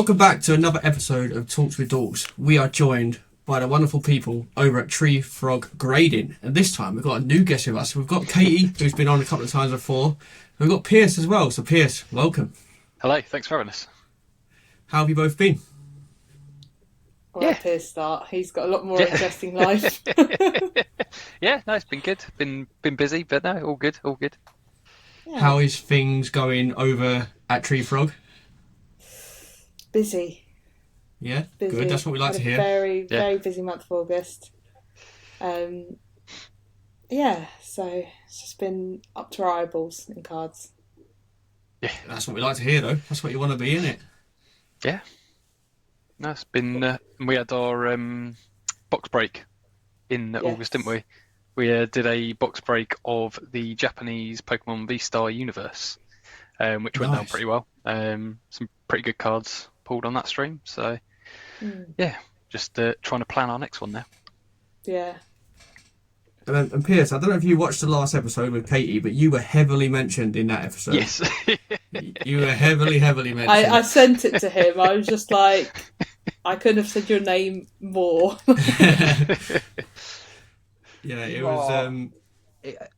Welcome back to another episode of Talks with Dorks. We are joined by the wonderful people over at Tree Frog Grading, and this time we've got a new guest with us. We've got Katie, who's been on a couple of times before. We've got Pierce as well. So Pierce, welcome. Hello, thanks for having us. How have you both been? I'll let Pierce start. He's got a lot more interesting life. Yeah, no, it's been good. Been busy, but no, all good, all good. Yeah. How is things going over at Tree Frog? Busy. Yeah, Busy. good. That's what we like to hear. Very busy month of August. Yeah, so it's just been up to our eyeballs in cards. Yeah, that's what we like to hear, though. That's what you want to be, innit? Yeah. No, it's been. We had our box break in August, didn't we? We did a box break of the Japanese Pokemon V-Star universe, which went down pretty well. Some pretty good cards pulled on that stream. So, yeah, just trying to plan our next one now. Yeah. And Pierce, I don't know if you watched the last episode with Katie, but you were heavily mentioned in that episode. Yes. You were heavily mentioned. I sent it to him. I was just like, I couldn't have said your name more. Yeah, it was.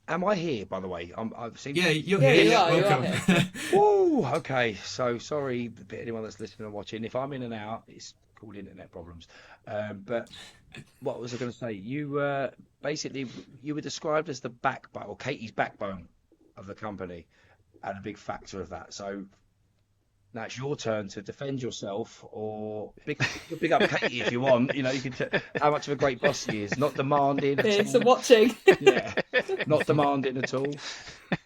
Am I here, by the way? I've seen. Yeah, you're here. You are, welcome. you are here. Whoa. Okay. So sorry, anyone that's listening or watching. If I'm in and out, it's called internet problems. But what was I going to say? You basically you were described as the backbone, or Katie's backbone of the company, and a big factor of that. So now it's your turn to defend yourself, or big up Katie if you want. You know, you can how much of a great boss he is. Not demanding. Pierce, I'm watching. Yeah, not demanding at all.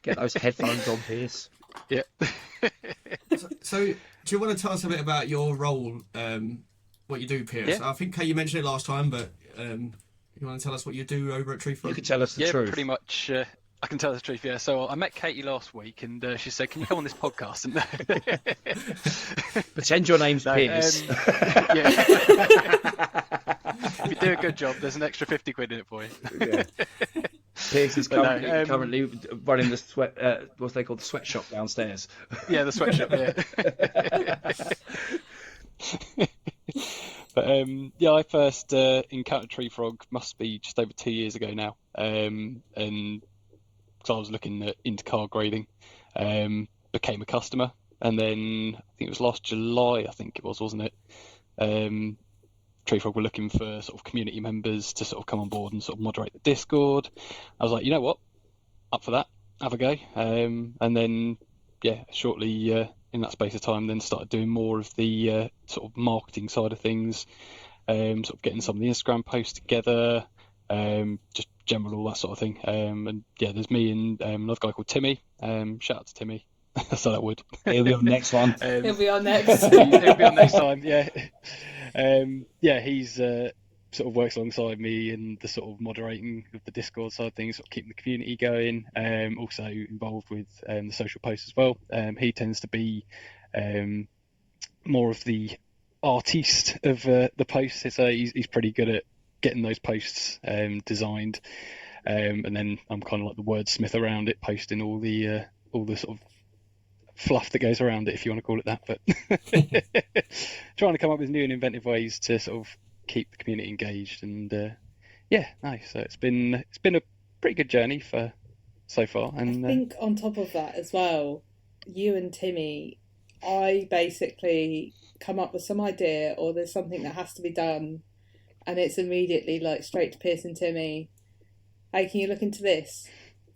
Get those headphones on, Pierce. Yeah. So, do you want to tell us a bit about your role, what you do, Pierce? Yeah. I think Katie mentioned it last time, but you want to tell us what you do over at Tree Frog? You could tell us the truth. Yeah, pretty much. I can tell the truth, yeah. So I met Katie last week, and she said, "Can you come on this podcast?" And Pretend your name's Pierce. Yeah. If you do a good job, there's an extra 50 quid in it for you. Yeah. Pierce is currently running the sweat. What's they call the sweatshop downstairs. Yeah, the sweatshop. Yeah. But yeah, I first encountered Tree Frog must be just over 2 years ago now, and because I was looking into card grading, became a customer, and then I think it was last July, wasn't it? Tree Frog were looking for sort of community members to sort of come on board and sort of moderate the Discord. I was like, you know what, up for that, have a go, and then shortly in that space of time, then started doing more of the sort of marketing side of things, sort of getting some of the Instagram posts together, just general all that sort of thing. And yeah, there's me and another guy called Timmy. Shout out to Timmy. So that would. He'll be on the next one. He'll be on next. He'll be on next time. Yeah. Yeah, he's sort of works alongside me in the sort of moderating of the Discord side of things, sort of keeping the community going. Also involved with the social posts as well. He tends to be more of the artiste of the posts. So he's pretty good at getting those posts designed, and then I'm kind of like the wordsmith around it, posting all the sort of fluff that goes around it, if you want to call it that. But trying to come up with new and inventive ways to sort of keep the community engaged, and nice. So it's been a pretty good journey for so far. And I think on top of that as well, you and Timmy, I basically come up with some idea, or there's something that has to be done, and it's immediately like straight to Pierce and Timmy. Hey, can you look into this?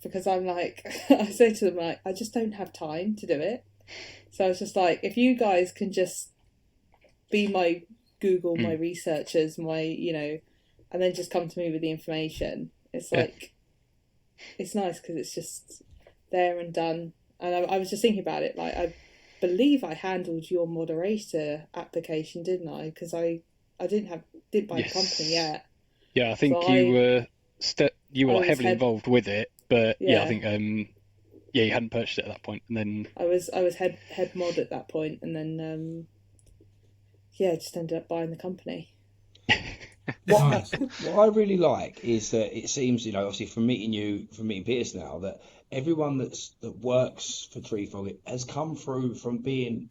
Because I'm like, I say to them, like, I just don't have time to do it. So I was just like, if you guys can just be my Google, my researchers, my, and then just come to me with the information. It's like, it's nice because it's just there and done. And I was just thinking about it, like, I believe I handled your moderator application, didn't I? Because I didn't buy the company yet. Yeah, I think so you were heavily involved with it, but I think you hadn't purchased it at that point, and then I was head mod at that point, and then just ended up buying the company. What I really like is that it seems, obviously from meeting Pierce now, that everyone that works for Tree Frog has come through from being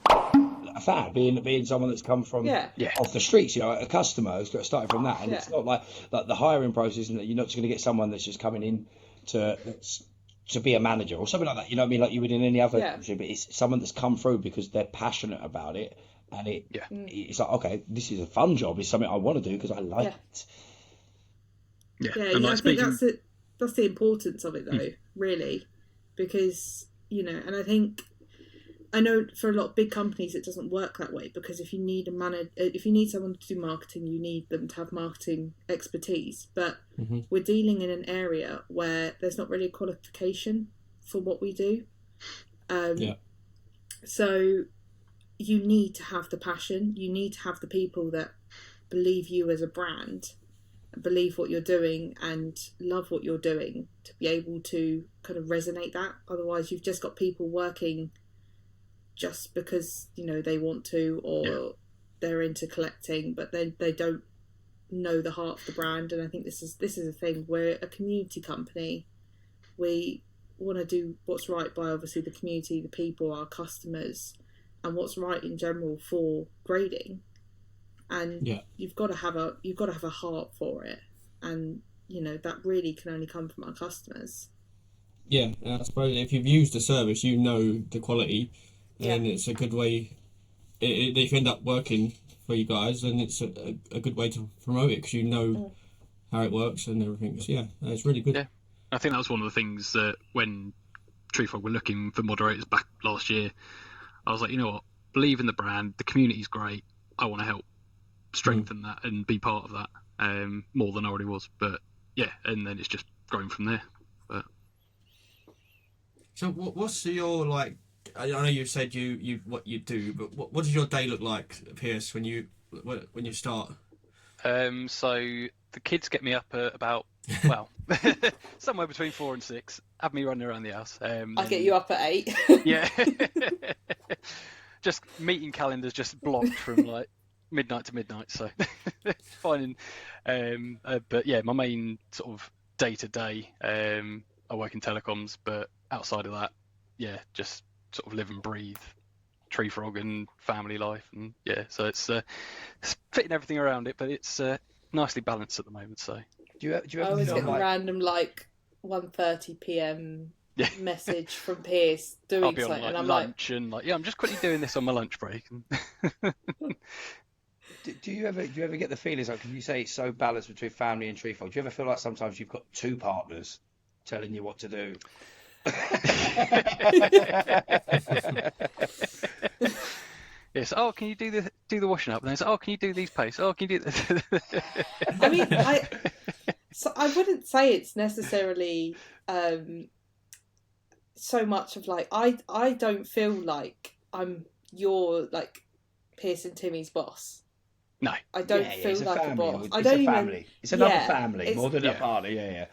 a fan, being someone that's come from Yeah. Yeah. off the streets, a customer who's got started from that, and it's Yeah. not like the hiring process, and that you're not just going to get someone that's just coming in to be a manager or something like that. You know what I mean? Like you would in any other Yeah. industry, but it's someone that's come through because they're passionate about it, and Yeah. it's like, okay, this is a fun job. It's something I want to do because I like Yeah. it. Yeah. Yeah, And yeah, I like think speaking, that's the importance of it though, really, because and I know for a lot of big companies it doesn't work that way, because if you need someone to do marketing, you need them to have marketing expertise. But we're dealing in an area where there's not really a qualification for what we do. So you need to have the passion. You need to have the people that believe you as a brand, believe what you're doing and love what you're doing, to be able to kind of resonate that. Otherwise you've just got people working just because they want to, or they're into collecting, but then they don't know the heart of the brand. And I think this is a thing. We're a community company. We want to do what's right by obviously the community, the people, our customers, and what's right in general for grading. And you've got to have a heart for it, and that really can only come from our customers. Yeah, I suppose if you've used the service, you know the quality, and it's a good way. If you end up working for you guys, then it's a good way to promote it, because you know how it works and everything. So it's really good. Yeah, I think that was one of the things that when Treefrog were looking for moderators back last year, I was like, you know what, believe in the brand, the community's great, I want to help strengthen that and be part of that, more than I already was. But and then it's just growing from there. But so what's your, like, I know you said you what you do, but what does your day look like, Pierce, when you start? So the kids get me up at about somewhere between 4 and 6, have me running around the house. I get you up at 8. Yeah. Just meeting calendars just blocked from like midnight to midnight, so finding but my main sort of day to day, I work in telecoms, but outside of that, just sort of live and breathe Treefrog and family life, and so it's fitting everything around it, but it's nicely balanced at the moment. So Do you I ever always feel get a like random 1:30 p.m. message from Pierce doing I'll be something, on and I'm lunch and I'm just quickly doing this on my lunch break. do you ever get the feelings like, can you say it's so balanced between family and Treefrog? Do you ever feel like sometimes you've got two partners telling you what to do? Yes. Oh, can you do the washing up? And then it's, oh, can you do these pastes? Oh, can you do this? I mean, I wouldn't say it's necessarily so much of like I don't feel like I'm your like Pierce and Timmy's boss. No. I don't feel it's like a family. boss. It's a family. It's another family more than a it's- party. Yeah.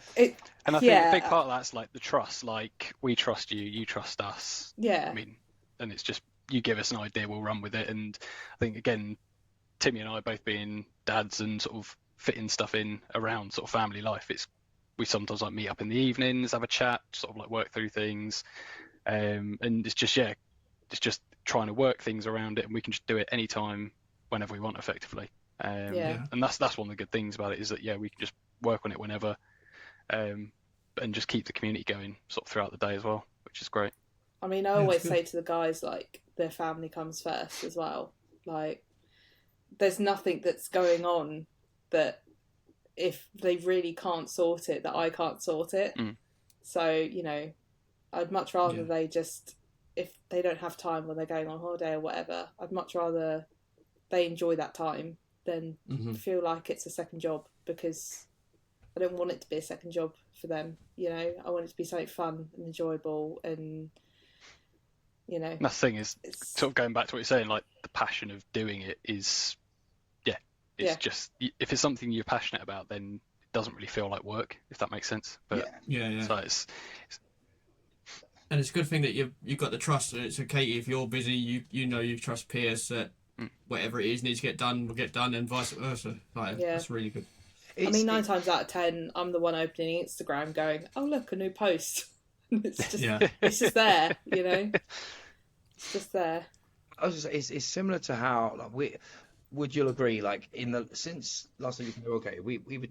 And I think a big part of that's like the trust. Like, we trust you, you trust us. Yeah. I mean, and it's just, you give us an idea, we'll run with it. And I think, again, Timmy and I both being dads and sort of fitting stuff in around sort of family life, we sometimes like meet up in the evenings, have a chat, sort of like work through things. And it's just trying to work things around it, and we can just do it anytime, whenever we want, effectively. And that's one of the good things about it, is that we can just work on it whenever, and just keep the community going sort of throughout the day as well, which is great. I mean, I always say to the guys, like, their family comes first as well. Like, there's nothing that's going on that if they really can't sort it, that I can't sort it. So, I'd much rather they just, if they don't have time when they're going on holiday or whatever, I'd much rather they enjoy that time than feel like it's a second job, because I don't want it to be a second job for them. I want it to be something fun and enjoyable, and And the thing is, sort of going back to what you're saying, like, the passion of doing it is, just, if it's something you're passionate about, then it doesn't really feel like work, if that makes sense. But so it's and it's a good thing that you've got the trust. And it's okay if you're busy, you trust Pierce that whatever it is needs to get done will get done, and vice versa. Like, that's really good. I mean, 9 times out of 10, I'm the one opening Instagram going, oh, look, a new post. It's just, it's just there, It's just there. I was just it's similar to how like we would you'll agree like in the since last time you can okay we would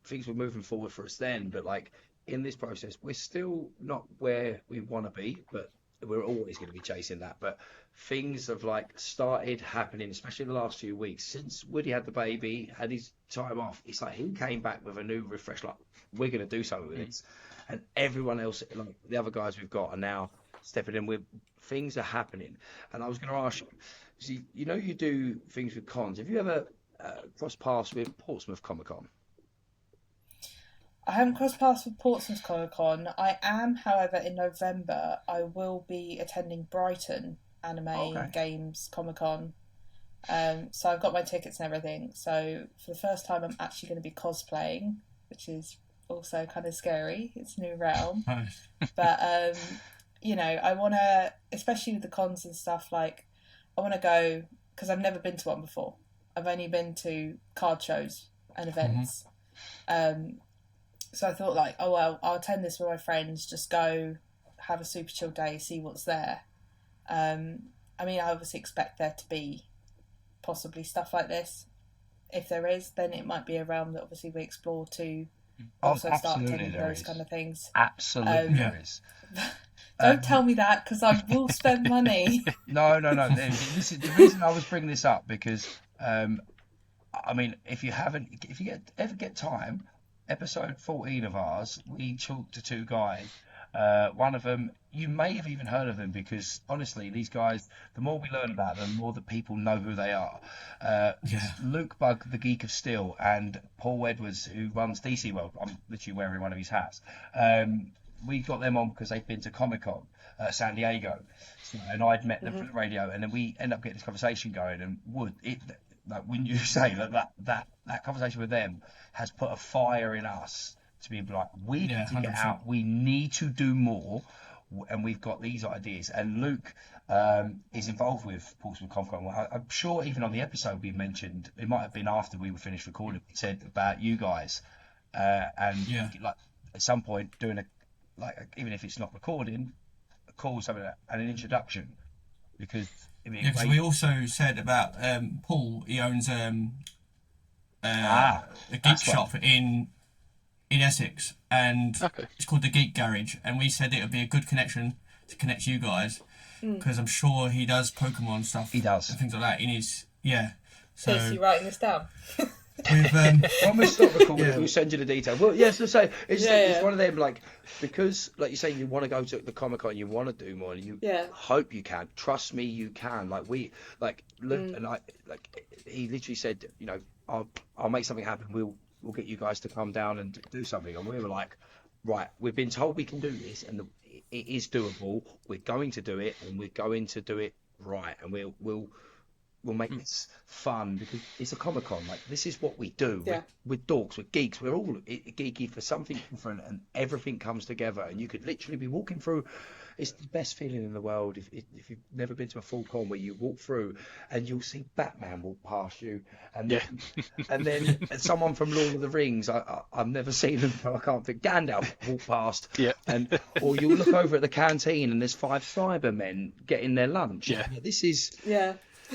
things were moving forward for us then, but like in this process we're still not where we want to be, but we're always going to be chasing that. But things have like started happening, especially the last few weeks since Woody had the baby, had his time off. It's like he came back with a new refresh, like we're going to do something with this, and everyone else, like the other guys we've got, are now stepping in with things are happening. And I was going to ask you, see, you do things with cons. Have you ever crossed paths with Portsmouth Comic Con? I haven't crossed paths with Portsmouth Comic Con. I am, however, in November, I will be attending Brighton Anime Games Comic Con. So I've got my tickets and everything. So for the first time, I'm actually going to be cosplaying, which is also kind of scary. It's a new realm. But, I want to, especially with the cons and stuff, like, I want to go, because I've never been to one before. I've only been to card shows and events. So I thought, like, oh, well, I'll attend this with my friends, just go have a super chill day, see what's there. I obviously expect there to be possibly stuff like this. If there is, then it might be a realm that obviously we explore to also start attending those kind of things. Absolutely there is. Don't tell me that, because I will spend money. No. This is the reason I was bringing this up, because, if you ever get time, episode 14 of ours, we talked to two guys. One of them, you may have even heard of them, because honestly, these guys, the more we learn about them, the more that people know who they are. Luke Bug, the Geek of Steel, and Paul Edwards, who runs DC World. I'm literally wearing one of his hats. We got them on because they've been to Comic Con San Diego, and I'd met them from the radio, and then we end up getting this conversation going. And when you say that conversation with them has put a fire in us to be like, we need to get 100%. out, we need to do more, and we've got these ideas. And Luke is involved with Portsmouth Comic Con. I'm sure even on the episode we mentioned, it might have been after we were finished recording, we said about you guys, like at some point doing even if it's not recording, a call, something like that, and an introduction, because because we also said about Paul. He owns a geek shop in Essex, and it's called the Geek Garage. And we said it would be a good connection to connect you guys, because I'm sure he does Pokemon stuff. He does and things like that in his So is he writing this down? When we stop recording, we'll send you the details. Well, yes, to say it's one of them, like, because like you say, you want to go to the Comic Con, you want to do more, and you hope you can. Trust me, you can. Like Luke and I, like he literally said, I'll make something happen. We'll get you guys to come down and do something. And we were like, right, we've been told we can do this, and it is doable. We're going to do it, and we're going to do it right, and we'll make this fun, because it's a Comic Con. Like, this is what we do. We're dorks, we're geeks, we're all geeky for something different, and everything comes together. And you could literally be walking through. It's the best feeling in the world if you've never been to a full con, where you walk through and you'll see Batman walk past you, and then someone from Lord of the Rings. I've never seen them, so I can't think. Gandalf walk past, or you'll look over at the canteen and there's 5 Cybermen getting their lunch. This is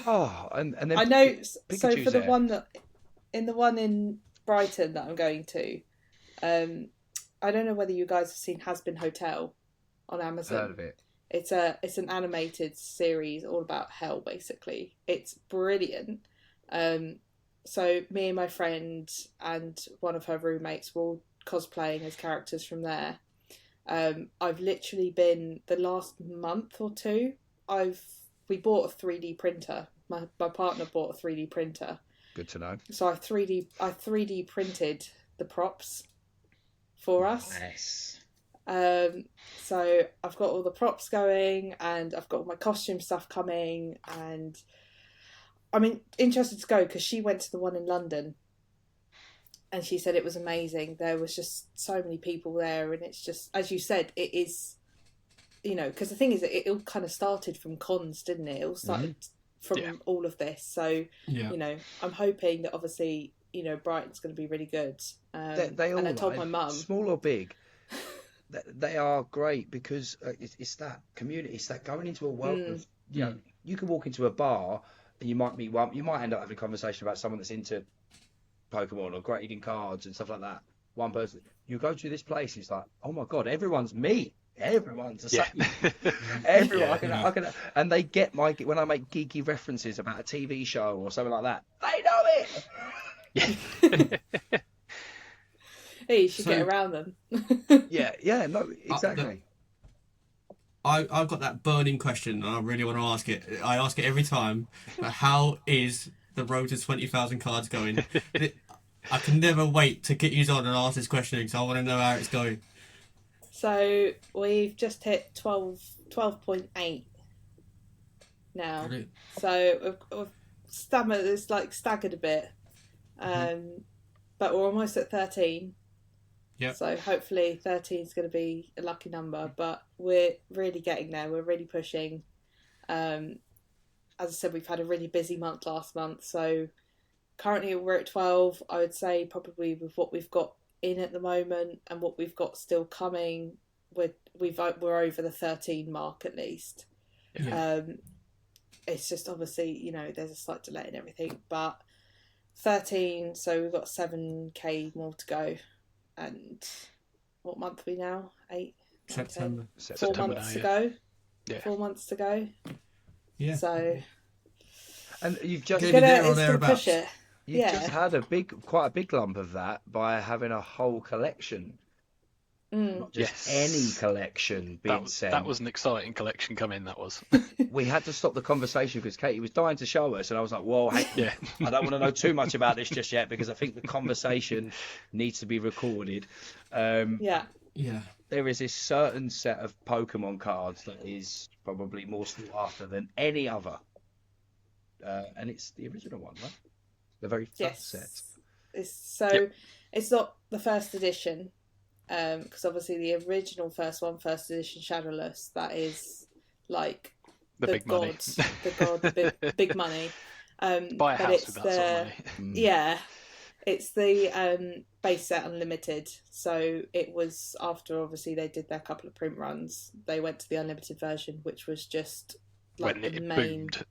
and then I know. Pikachu's So for the there. one in Brighton that I'm going to, I don't know whether you guys have seen Has Been Hotel on Amazon. Heard of it. It's an animated series all about hell, basically. It's brilliant. So me and my friend and one of her roommates were all cosplaying as characters from there. I've literally been, the last month or two, we bought a 3D printer. My partner bought a 3D printer. Good to know. So I 3D printed the props for us. Nice. So I've got all the props going, and I've got all my costume stuff coming, and I'm interested to go, because she went to the one in London and she said it was amazing. There was just so many people there, and it's just, as you said, it is, because the thing is that it all kind of started from cons, didn't it? It all started from all of this. So, I'm hoping that obviously, Brighton's going to be really good. They all, and I told my mum, small or big, they are great, because it's that community, it's that going into a world of you can walk into a bar and you might meet one. You might end up having a conversation about someone that's into Pokemon or grading cards and stuff like that. One person, you go to this place, it's like, oh my god, everyone's me. Everyone's the same. Everyone, I can, and they get when I make geeky references about a TV show or something like that. They know it. Hey, you should get around them. yeah, no, exactly. I've got that burning question, and I really want to ask it. I ask it every time. But how is the road to 20,000 cards going? I can never wait to get you on and ask this question because I want to know how it's going. So we've just hit 12.8 now. Brilliant. So we've staggered a bit, but we're almost at 13. Yeah. So hopefully 13 is going to be a lucky number, but we're really getting there. We're really pushing. As I said, we've had a really busy month last month. So currently we're at 12. I would say probably with what we've got in at the moment and what we've got still coming, we're over the 13 mark at least. Yeah. It's just obviously, there's a slight delay in everything, but 13. So we've got 7k more to go. And what month are we now? 8? September. 4 months to go. Yeah. 4 months to go. Yeah. So. And you've just push it. You've just had quite a big lump of that by having a whole collection. Not just any collection being sent. That was an exciting collection coming, that was. We had to stop the conversation because Katie was dying to show us, and I was like, whoa, hey, I don't want to know too much about this just yet because I think the conversation needs to be recorded. Yeah. There is this certain set of Pokemon cards that is probably more sought after than any other. And it's the original one, right? The very first set. It's not the first edition. Because obviously the original first edition Shadowless, that is like the big gods, money. the big money. Buy a house with that sort of money. Yeah, it's the base set unlimited. So it was after obviously they did their couple of print runs, they went to the unlimited version, which was just like when the it main, boomed.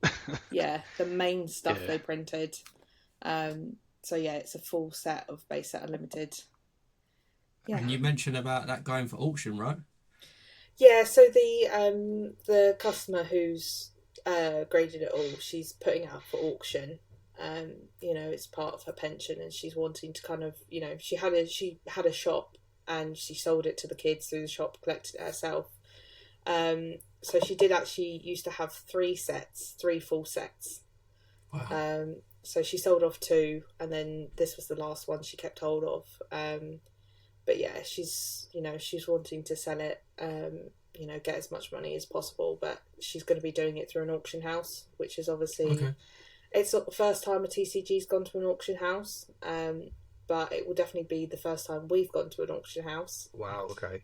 the main stuff they printed. So it's a full set of base set unlimited. Yeah. And you mentioned about that going for auction, right? Yeah, so the customer who's graded it all, she's putting it up for auction. It's part of her pension, and she's wanting to kind of, she had a shop and she sold it to the kids through the shop, collected it herself. So she did actually used to have 3 full sets. Wow. So she sold off 2, and then this was the last one she kept hold of. But yeah, she's wanting to sell it, get as much money as possible, but she's going to be doing it through an auction house, which is obviously, It's not the first time a TCG's gone to an auction house, but it will definitely be the first time we've gone to an auction house. Wow, okay.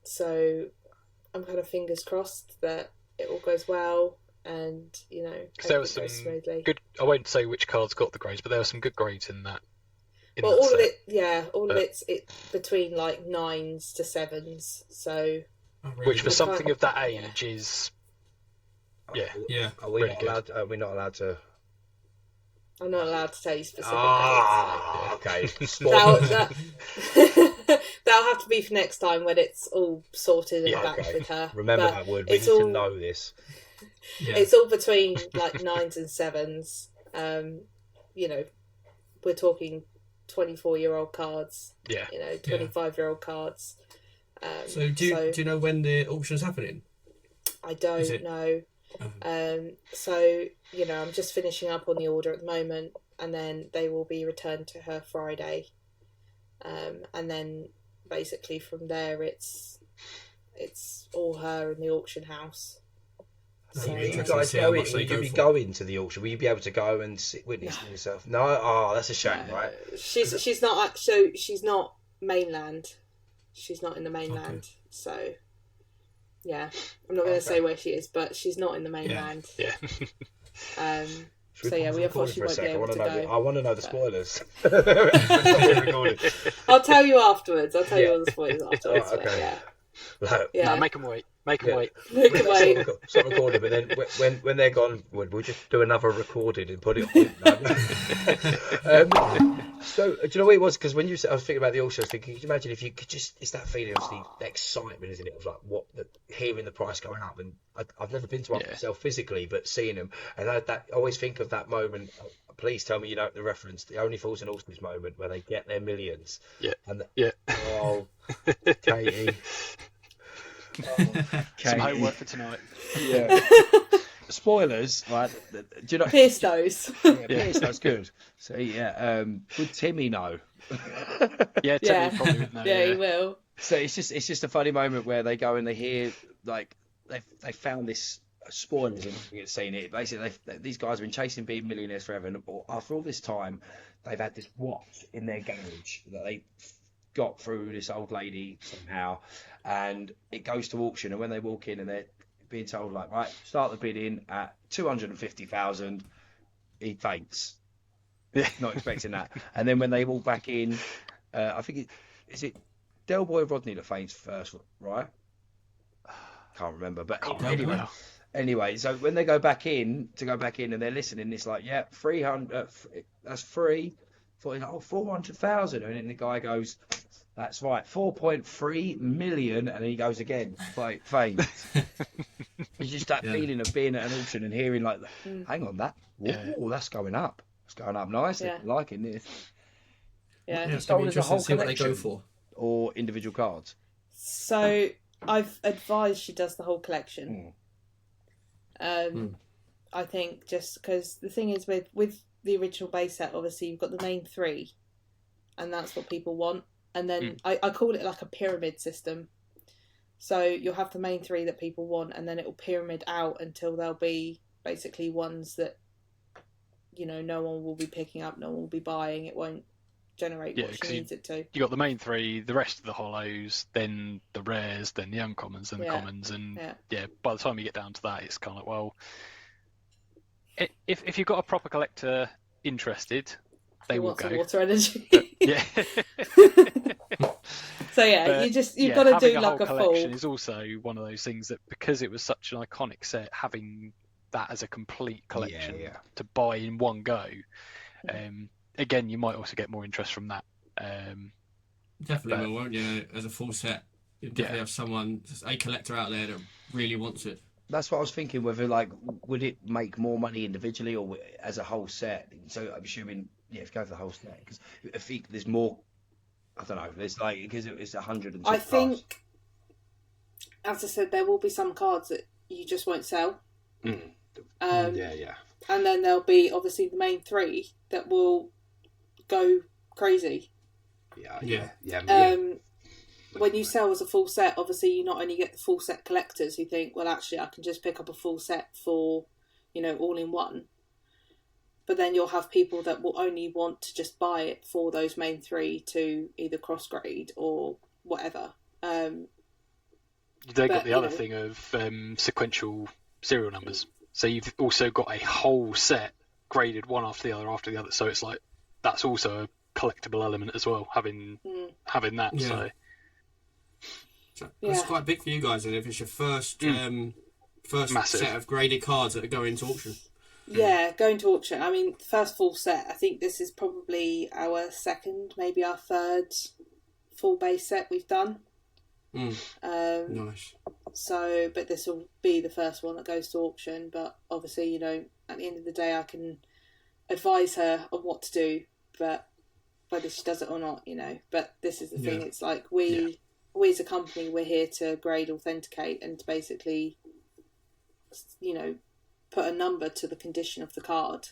So I'm kind of fingers crossed that it all goes well, and, because there was some smoothly. good, I won't say which cards got the grades, but there were some good grades in that. Well, all of it's between like 9s to 7s. So, which for something of that age is, Are we really not allowed? Are we not allowed to? I'm not allowed to tell you specific okay. That'll have to be for next time when it's all sorted and back with her. Remember that word. We need to know this. Yeah. It's all between like 9s and 7s. We're talking 24-year-old cards. 25-year-old cards. So do you know when the auction's happening? I don't know. So I'm just finishing up on the order at the moment, and then they will be returned to her Friday, and then basically from there it's all her in the auction house. So you guys will you be going to the auction? Will you be able to go and witness yourself? No, that's a shame, right? She's not. So she's not mainland. She's not in the mainland. So yeah, I'm not going to say where she is, but she's not in the mainland. Yeah. So we unfortunately won't be able to go. I want to know the spoilers. I'll tell you afterwards. I'll tell you all the spoilers afterwards. Okay. No, make them wait. Make them wait. Make them wait. Sort of recorded, but then when they're gone, we'll just do another recording and put it on. So, do you know what it was? Because when I was thinking about the auction, I was thinking, could you imagine if you could just, it's that feeling, obviously, the excitement, isn't it, of like hearing the price going up. And I've never been to one myself physically, but seeing them, and I always think of that moment. Please tell me you know the reference, the Only Fools and Horses moment where they get their millions. Yeah. And Oh, Katie. some homework for tonight. Yeah. Spoilers, right? Do you know? Pierce those. Pierce, that's good. So would Timmy know? Yeah, Timmy probably would know. Yeah, he will. So it's just a funny moment where they go and they hear like they found this. Spoilers, and you've seen it. Basically, these guys have been chasing being millionaires forever, and after all this time, they've had this watch in their garage that they got through this old lady somehow, and it goes to auction. And when they walk in, and they're being told like, right, start the bidding at 250,000, he faints. Not expecting that. And then when they walk back in, I think is it Del Boy or Rodney that faints first, right? Can't remember, but anyway, so when they go back in, and they're listening, it's like, 300, that's free. 400,000. And then the guy goes, that's right, 4.3 million. And then he goes again, like, fame. It's just that feeling of being at an auction and hearing, like, hang on, that's going up. It's going up nicely. Liking this. Yeah. It's going to be interesting to see what they go for. Or individual cards. So I've advised she does the whole collection. I think just because the thing is with the original base set, obviously you've got the main three, and that's what people want. And then I call it like a pyramid system. So you'll have the main three that people want, and then it will pyramid out until there'll be basically ones that, you know, no one will be picking up, no one will be buying. It won't generate what she needs it to. You got the main three, the rest of the hollows, then the rares, then the uncommons, then the commons, and by the time you get down to that, it's kind of, well, if you've got a proper collector interested, they will go. Water energy. So but, you've got to do like a whole full collection is also one of those things that, because it was such an iconic set, having that as a complete collection to buy in one go. Again, you might also get more interest from that. Definitely will, won't you? As a full set, you definitely have someone, a collector out there that really wants it. That's what I was thinking. Whether would it make more money individually or as a whole set? So I'm assuming, if you go for the whole set, because I think there's more. I don't know. There's because it's 100. I think, as I said, there will be some cards that you just won't sell. And then there'll be obviously the main three that will go crazy. When you sell as a full set, obviously you not only get the full set collectors who think, well, actually I can just pick up a full set for, all in one. But then you'll have people that will only want to just buy it for those main three to either cross grade or whatever. They got the other thing of sequential serial numbers. So you've also got a whole set graded one after the other. So it's like, that's also a collectible element as well, having that. Yeah. So that's quite big for you guys, and if it's your first Massive. set of graded cards that are going into auction. Yeah, going to auction. I mean, first full set. I think this is probably our second, maybe our third full base set we've done. Nice. So, but this will be the first one that goes to auction. But obviously, at the end of the day, I can advise her on what to do, but whether she does it or not, But this is the thing. It's like we as a company, we're here to grade, authenticate, and to basically, put a number to the condition of the card,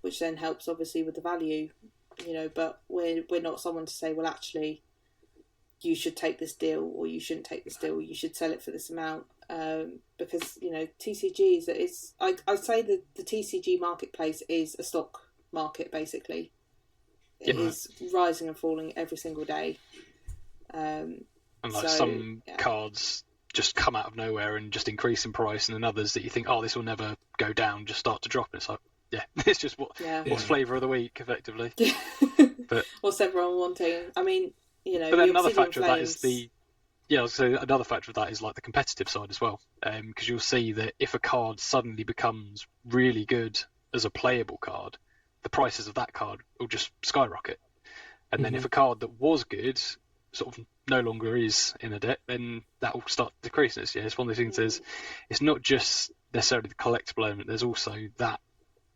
which then helps obviously with the value, But we're not someone to say, well, actually, you should take this deal or you shouldn't take this deal. You should sell it for this amount, because TCGs. I'd say that the TCG marketplace is a stock market basically. It is rising and falling every single day. And some cards just come out of nowhere and just increase in price, and then others that you think, oh, this will never go down, just start to drop. And it's like, it's just what's flavour of the week, effectively. But what's everyone wanting? I mean, But then another factor of that is yeah, so another factor of that is like the competitive side as well, because you'll see that if a card suddenly becomes really good as a playable card, the prices of that card will just skyrocket. And then if a card that was good sort of no longer is in a deck, then that will start decreasing. It's one of the things. It's not just necessarily the collectible element. There's also that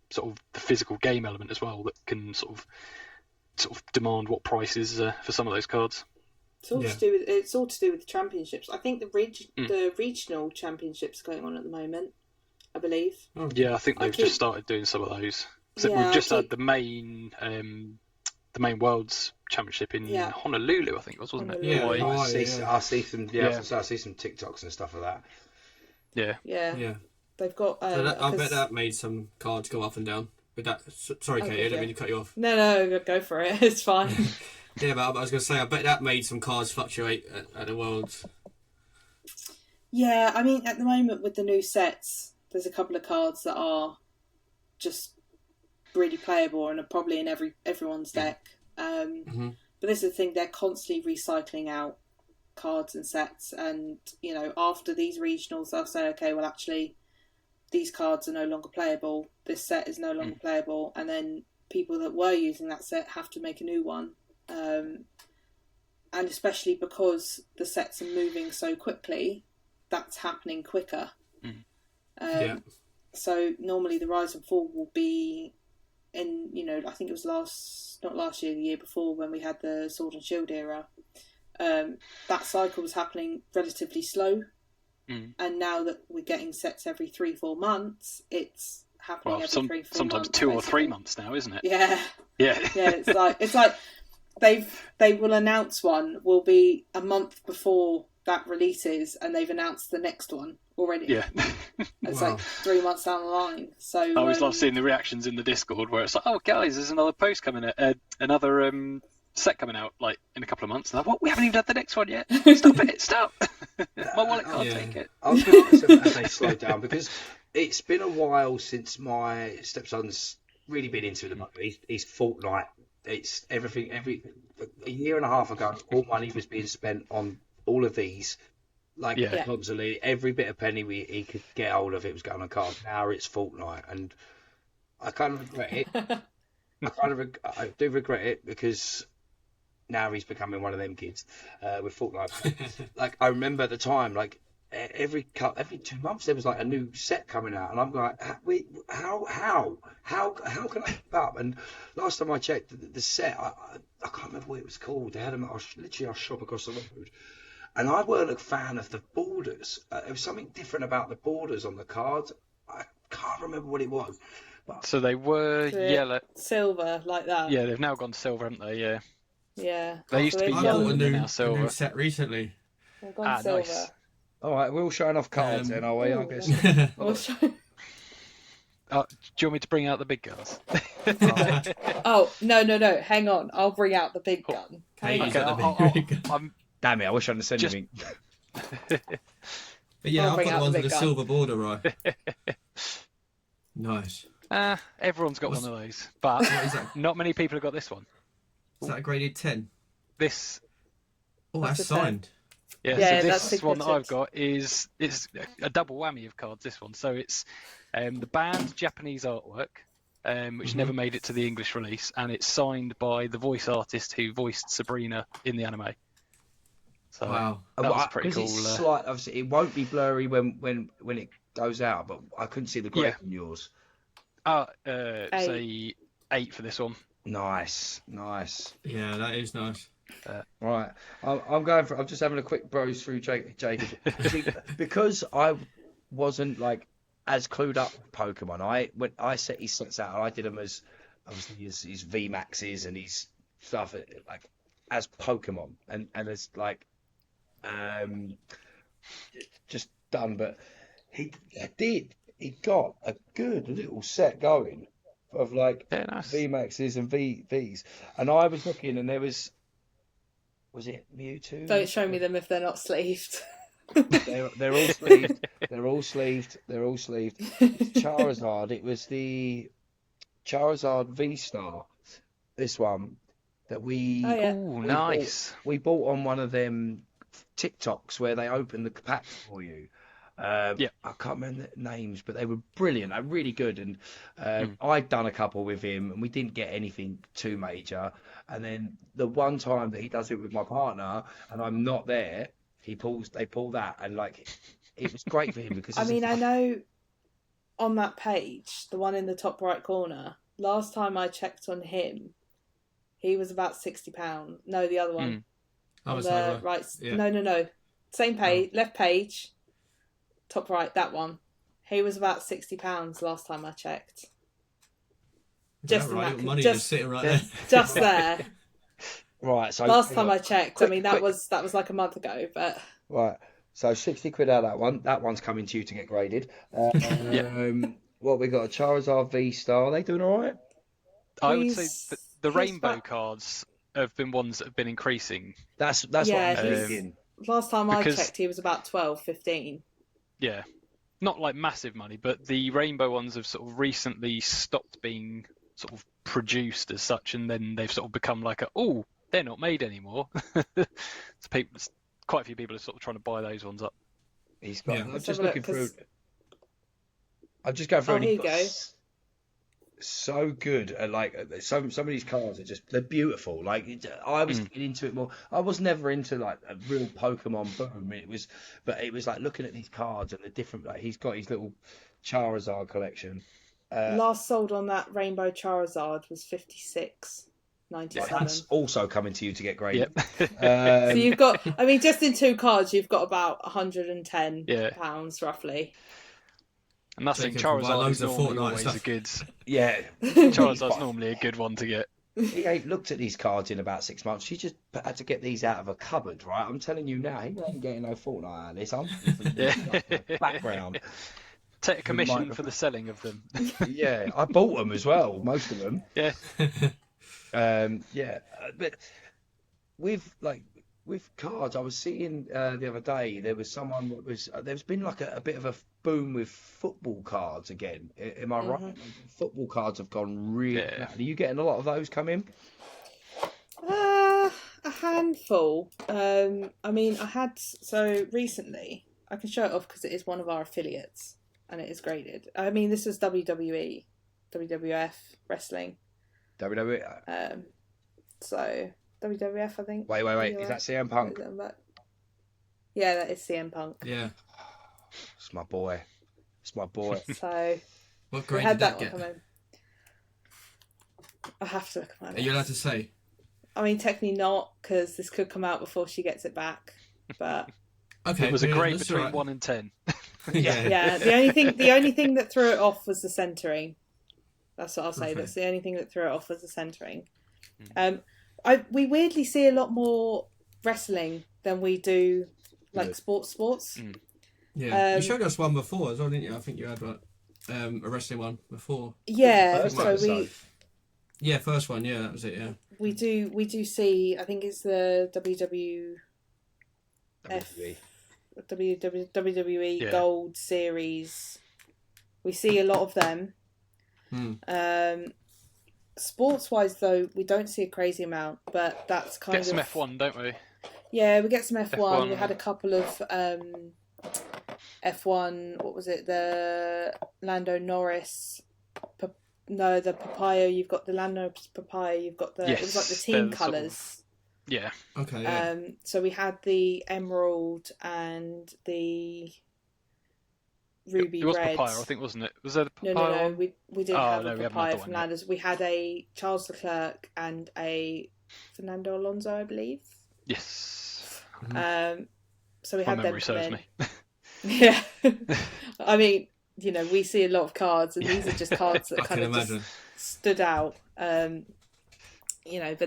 sort of the physical game element as well that can sort of demand what prices for some of those cards. It's all to do with the championships. I think the regional championships are going on at the moment, I believe. Yeah, I think they've just started doing some of those. So we've just had the main Worlds Championship in Honolulu, I think it was, wasn't it? I see some TikToks and stuff of that. Yeah. They've got. I bet that made some cards go up and down. With that, sorry, Katie, I didn't mean to cut you off. No, go for it. It's fine. Yeah, but I was going to say, I bet that made some cards fluctuate at the Worlds. Yeah, I mean, at the moment with the new sets, there's a couple of cards that are just really playable and are probably in everyone's deck. But this is the thing, they're constantly recycling out cards and sets, and after these regionals they'll say, okay, well actually these cards are no longer playable, this set is no longer playable, and then people that were using that set have to make a new one, and especially because the sets are moving so quickly, that's happening quicker. So normally the rise and fall will be in, I think it was not last year, the year before, when we had the Sword and Shield era. That cycle was happening relatively slow, and now that we're getting sets every 3-4 months, it's happening every 3-4 months. Sometimes 2 or 3 months now, isn't it? Yeah. Yeah. It's like they will announce one will be a month before that releases, and they've announced the next one already. Yeah. It's like 3 months down the line. So I always love seeing the reactions in the Discord where it's like, oh guys, there's another post coming, another set coming out like in a couple of months. And I'm like, what? We haven't even had the next one yet. Stop! My wallet can't take it. I was going to say, as they slow down, because it's been a while since my stepson's really been into the money. He's Fortnite. It's everything. A year and a half ago, all money was being spent on all of these, constantly. Every bit of penny he could get hold of, it was going on cards. Now it's Fortnite, and I kind of regret it. I do regret it, because now he's becoming one of them kids with Fortnite. Like, I remember at the time, like every 2 months there was like a new set coming out, and I'm like, how can I keep up? And last time I checked, the set, I can't remember what it was called. They had them literally our shop across the road. And I weren't a fan of the borders. There was something different about the borders on the cards. I can't remember what it was. But so they were yellow, silver, like that. Yeah, they've now gone silver, haven't they? Yeah. Yeah. They used to be yellow, and they're now silver. A new set recently. They've gone silver. Nice. All right, we're all showing off cards then, are we? I guess. Do you want me to bring out the big guns? Oh, no. Hang on. I'll bring out the big gun. Damn it, I wish I hadn't said anything. But yeah, I've got the ones with a silver border, right? Nice. Everyone's got one of those, but not many people have got this one. Is that a graded 10? This. Oh, that's signed. Yeah, so this one that I've got it's a double whammy of cards, this one. So it's the banned Japanese artwork, which never made it to the English release, and it's signed by the voice artist who voiced Sabrina in the anime. So wow, that was pretty cool. It's slight, obviously, it won't be blurry when it goes out, but I couldn't see the grade in yours. Say 8 for this one. Nice. Yeah, that is nice. Right, I'm just having a quick browse through Jacob. Because I wasn't like as clued up with Pokemon. When I set his sets out, I did them as obviously his V Maxes and his stuff like as Pokemon and as like just done. But he got a good little set going of like nice. V Maxes and Vs, and I was looking and there was it Mewtwo? Don't show me them if they're not sleeved. They're all sleeved. They're all sleeved. It's Charizard. It was the Charizard V-Star. This one that we. Oh, nice. We bought on one of them TikToks where they open the pack for you. Yeah. I can't remember the names, but they were brilliant. They were really good. And I'd done a couple with him, and we didn't get anything too major. And then the one time that he does it with my partner, and I'm not there, they pull that, and like it was great for him because I mean, I know on that page, the one in the top right corner, last time I checked on him, he was about £60. No, the other one. On the right. Yeah. No. Same page, left page, top right, that one. He was about £60 last time I checked. Just right? Money just sitting right there. Just there. Right. So last time I checked, I mean that was like a month ago, but right. So 60 quid out of that one. That one's coming to you to get graded. What we got? A Charizard V-Star. Are they doing all right? I would say the rainbow cards have been ones that have been increasing. That's what I'm thinking. Last time I checked, he was about 12, 15. Yeah. Not like massive money, but the rainbow ones have sort of recently stopped being sort of produced as such, and then they've sort of become like they're not made anymore. So quite a few people are sort of trying to buy those ones up. He's got. I'm just looking through. I'm just going through. Oh, here you go. So good. Like some of these cards are they're beautiful. Like I was getting into it more. I was never into like a real Pokemon boom. It was like looking at these cards and the different. Like he's got his little Charizard collection. Last sold on that Rainbow Charizard was 56.97. That's also coming to you to get graded. So you've got. I mean, just in 2 cards, you've got about £110 roughly. And nothing, Charizard is normally always a good. Yeah, Charizard's normally a good one to get. He ain't looked at these cards in about 6 months. She just had to get these out of a cupboard, right? I'm telling you now, he ain't getting no Fortnite out of this. I'm background. Take a commission for the selling of them. Yeah, I bought them as well, most of them. Yeah. But with cards, I was seeing the other day there was someone that was there's been like a bit of a boom with football cards again. Am I right? Football cards have gone really. Are you getting a lot of those come in? A handful. I mean, recently. I can show it off because it is one of our affiliates and it is graded. I mean, this was WWE, WWF wrestling. WWE. So WWF, I think. Wait. Is that CM Punk? Yeah, that is CM Punk. Yeah. It's my boy. So what grade did that get? I have to look at my notes. Are you allowed to say? I mean, technically not, because this could come out before she gets it back. But it was a grade between 1 and 10. Yeah. The only thing that threw it off was the centering. That's what I'll say. Okay. That's the only thing that threw it off was the centering. We weirdly see a lot more wrestling than we do like sports. Yeah, you showed us one before as well, didn't you? I think you had a wrestling one before. Yeah, first one. Yeah, that was it. Yeah, we do see. I think it's the WWE Gold Series. We see a lot of them. Sports wise, though, we don't see a crazy amount, but that's kind of. Get some F1, don't we? Yeah, we get some F1. We had a couple of F1. What was it? The Lando Norris. The Papaya. You've got the Lando Papaya. You've got the. It was like the team colours. Yeah. Okay. Yeah. So we had the Emerald and the Ruby It was Red. Papaya, I think, wasn't it? Was there a Papaya? No. We didn't have a Papaya from Landers. We had a Charles Leclerc and a Fernando Alonso, I believe. Yes. So we had them come in. Me. Yeah. I mean, we see a lot of cards, and these are just cards that kind of just stood out. But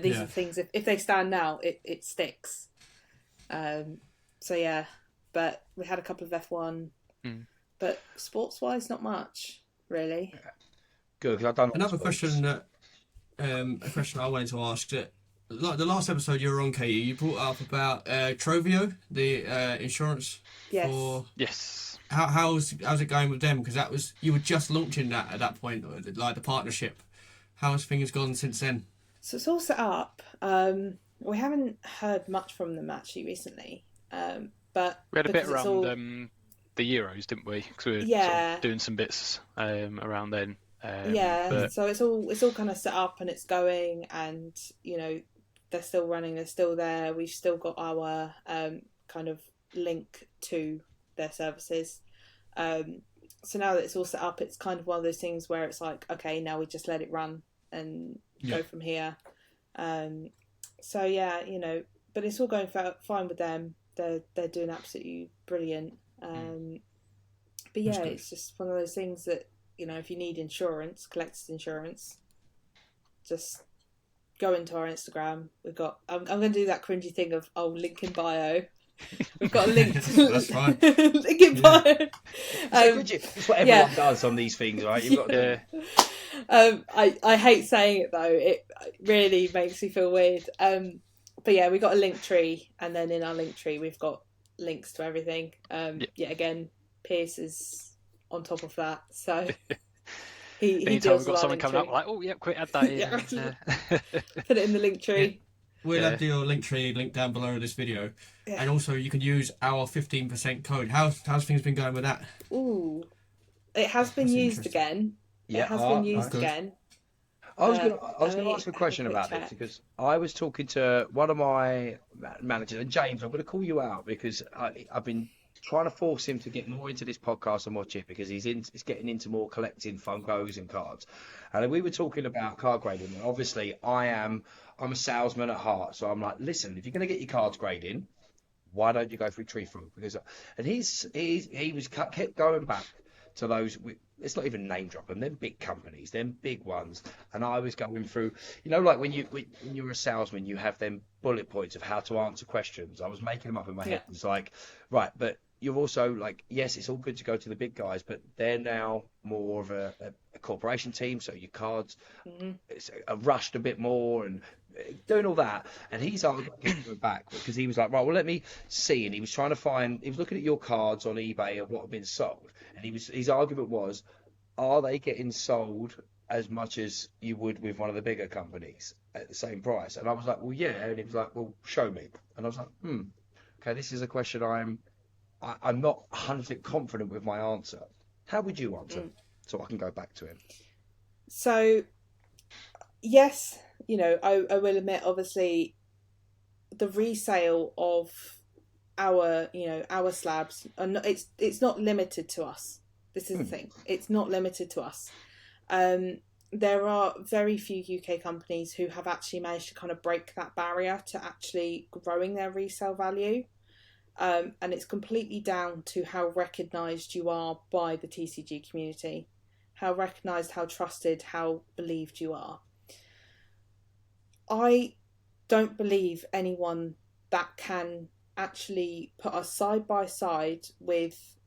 these are things, if they stand now, it sticks. So yeah, but we had a couple of F1. But sports-wise, not much, really. Good, because I've done another question. A question I wanted to ask. Like the last episode you were on, Katie, you brought up about Trovio, the insurance. Yes. Yes. How's it going with them? Because you were just launching that at that point, like the partnership. How has things gone since then? So it's all set up. We haven't heard much from them actually recently. But We had a bit because it's around all the Euros, didn't we? Because we were sort yeah. of doing some bits around then. Yeah, But so it's all kind of set up and it's going, and they're still running, they're still there. We've still got our kind of link to their services. So now that it's all set up, it's kind of one of those things where it's like, okay, now we just let it run and go from here. So yeah, but it's all going fine with them. They're doing absolutely brilliant. But yeah, it's just one of those things that, if you need insurance, collector's insurance, just go into our Instagram. We've got. I'm going to do that cringy thing of link in bio. We've got a link. That's fine. Link in bio. It's what everyone does on these things, right? You've got to do it. I hate saying it though. It really makes me feel weird. But yeah, we got a link tree, and then in our link tree we've got links to everything. Again, Pierce is on top of that, so he anytime deals we've got with our something link coming tree. up, like, oh yeah, quick, add that in. Put it in the link tree. We'll add your link tree link down below this video, and also you can use our 15% code. How's things been going with that? Ooh, it has been used again. Yeah, it has been used again. I was going to ask a question about this because I was talking to one of my managers, and James, I'm going to call you out because I've been trying to force him to get more into this podcast and watch it because he's getting into more collecting Funkos and cards. And we were talking about card grading. And obviously, I'm a salesman at heart, so I'm like, listen, if you're going to get your cards grading, why don't you go through Tree Frog? And he kept going back to those. It's not even name dropping. Them big companies, them big ones. And I was going through, like when you're a salesman, you have them bullet points of how to answer questions. I was making them up in my head. It's like, right, but you're also like, yes, it's all good to go to the big guys, but they're now more of a corporation team. So your cards are rushed a bit more and doing all that. And he's arguing back because he was like, right, well, let me see. And he was trying to he was looking at your cards on eBay of what had been sold. And his argument was, are they getting sold as much as you would with one of the bigger companies at the same price? And I was like, well, yeah. And he was like, well, show me. And I was like, okay, this is a question I'm not 100% confident with my answer. How would you answer? So I can go back to him. So, yes, I will admit, obviously, the resale of our slabs, it's not limited to us. This is the thing. It's not limited to us. There are very few UK companies who have actually managed to kind of break that barrier to actually growing their resale value. And it's completely down to how recognised you are by the TCG community, how recognised, how trusted, how believed you are. I don't believe anyone that can actually put us side by side with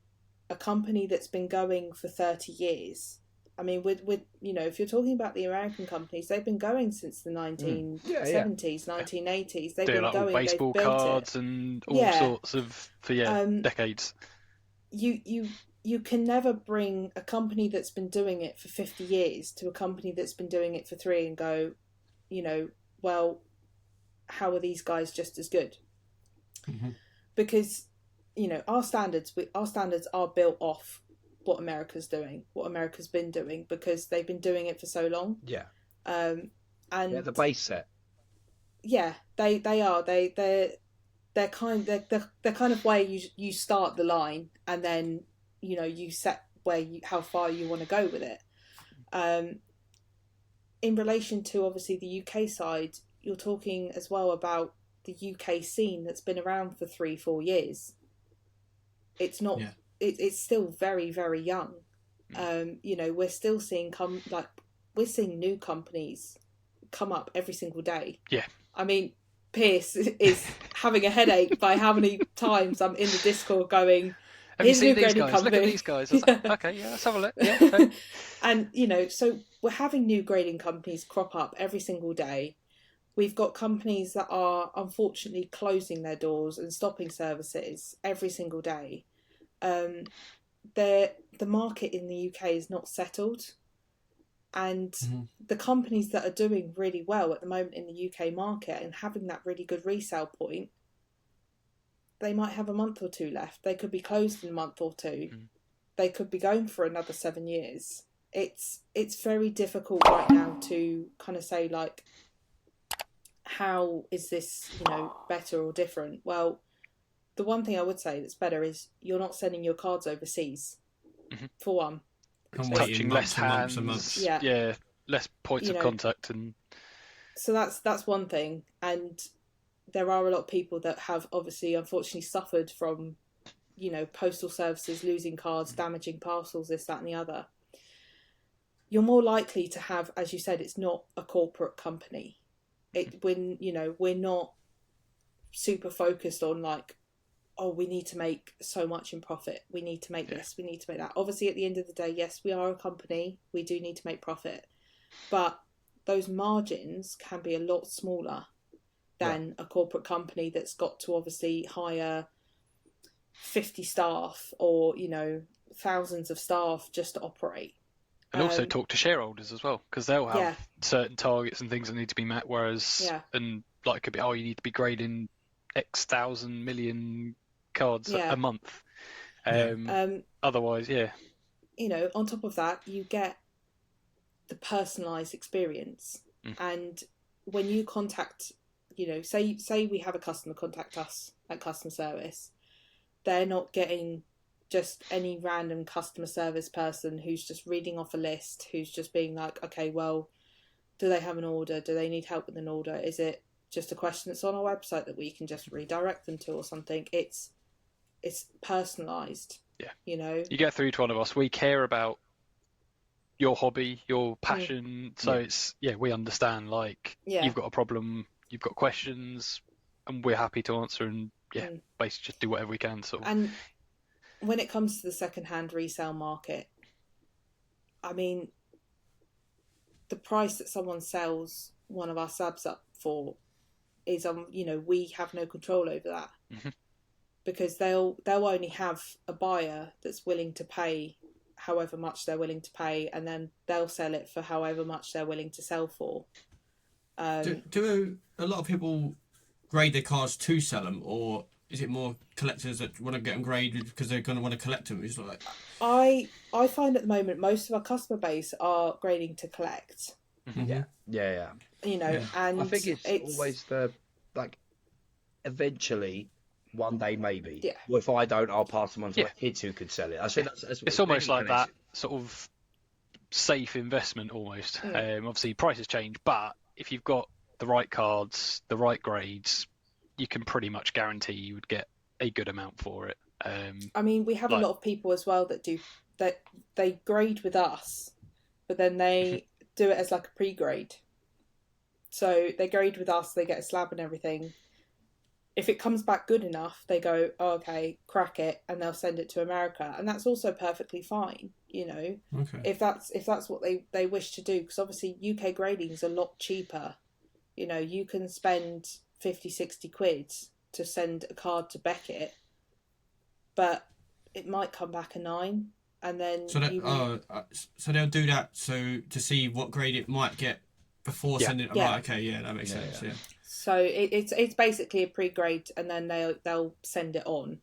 a company that's been going for 30 years. I mean, with if you're talking about the American companies, they've been going since the 1970s, 1980s. They've doing been like going. All baseball they've built cards it. and all sorts of for decades. You can never bring a company that's been doing it for 50 years to a company that's been doing it for 3 and go, well, how are these guys just as good? Because our standards are built off what America's doing, what America's been doing, because they've been doing it for so long. And the base set. Yeah, they are. They're kind of where you start the line, and then you set how far you want to go with it. In relation to obviously the UK side, you're talking as well about the UK scene that's been around for 3-4 years. It's not. Yeah. It's still very, very young. We're still seeing we're seeing new companies come up every single day. Yeah. I mean, Pierce is having a headache by how many times I'm in the Discord going, have you seen these guys? Company. Look at these guys. I was like, okay, yeah, let's have a look. Yeah. Okay. And, so we're having new grading companies crop up every single day. We've got companies that are unfortunately closing their doors and stopping services every single day. The market in the UK is not settled. And the companies that are doing really well at the moment in the UK market and having that really good resale point, they might have a month or two left. They could be closed in a month or two. They could be going for another 7 years. It's very difficult right now to kind of say, like, how is this, better or different? Well, the one thing I would say that's better is you're not sending your cards overseas, for one. Touching less hands, less points of contact, and so that's one thing. And there are a lot of people that have obviously, unfortunately, suffered from, postal services losing cards, damaging parcels, this, that, and the other. You're more likely to have, as you said, it's not a corporate company. When we're not super focused on like, oh, we need to make so much in profit. We need to make this. We need to make that. Obviously, at the end of the day, yes, we are a company. We do need to make profit, but those margins can be a lot smaller than a corporate company that's got to obviously hire 50 staff or thousands of staff just to operate. And also talk to shareholders as well, because they'll have certain targets and things that need to be met. Whereas, and like it could be, you need to be grading X thousand million cards a month. Otherwise, on top of that, you get the personalised experience. And when you contact, say we have a customer contact us at customer service, they're not getting just any random customer service person who's just reading off a list, who's just being like, okay, well, do they have an order? Do they need help with an order? Is it just a question that's on our website that we can just redirect them to or something? It's personalised. You get through to one of us. We care about your hobby, your passion. So it's we understand. Like you've got a problem, you've got questions, and we're happy to answer and basically just do whatever we can. And when it comes to the second-hand resale market, I mean, the price that someone sells one of our subs up for is, we have no control over that, because they'll only have a buyer that's willing to pay however much they're willing to pay, and then they'll sell it for however much they're willing to sell for. Do a lot of people grade their cars to sell them, or is it more collectors that want to get them graded because they're going to want to collect them? It's like I find at the moment most of our customer base are grading to collect. Yeah. And I think it's always eventually one day maybe. Yeah. Well, if I don't, I'll pass them on to my kids who could sell it. I think that's it's almost like that sort of safe investment almost. Obviously prices change, but if you've got the right cards, the right grades, you can pretty much guarantee you would get a good amount for it. I mean, we have a lot of people as well that they grade with us, but then they do it as like a pre-grade. So they grade with us, they get a slab and everything. If it comes back good enough, they go, oh, okay, crack it, and they'll send it to America, and that's also perfectly fine. Okay. If that's what they wish to do, because obviously UK grading is a lot cheaper. You can spend 50, 60 quid to send a card to Beckett, but it might come back a 9, and then so they'll do that to see what grade it might get before sending it. Right, okay, that makes sense. Yeah. So it's basically a pre-grade, and then they'll send it on,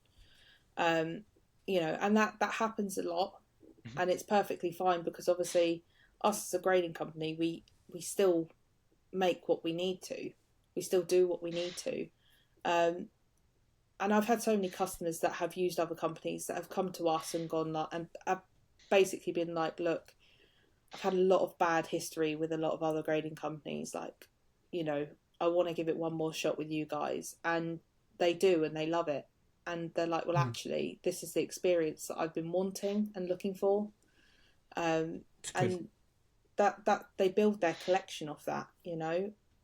and that happens a lot, and it's perfectly fine, because obviously us as a grading company, we still make what we need to. We still do what we need to. And I've had so many customers that have used other companies that have come to us and gone like, and I've basically been like, look, I've had a lot of bad history with a lot of other grading companies. Like, I want to give it one more shot with you guys. And they do, and they love it. And they're like, well, actually, this is the experience that I've been wanting and looking for. And that they build their collection off that,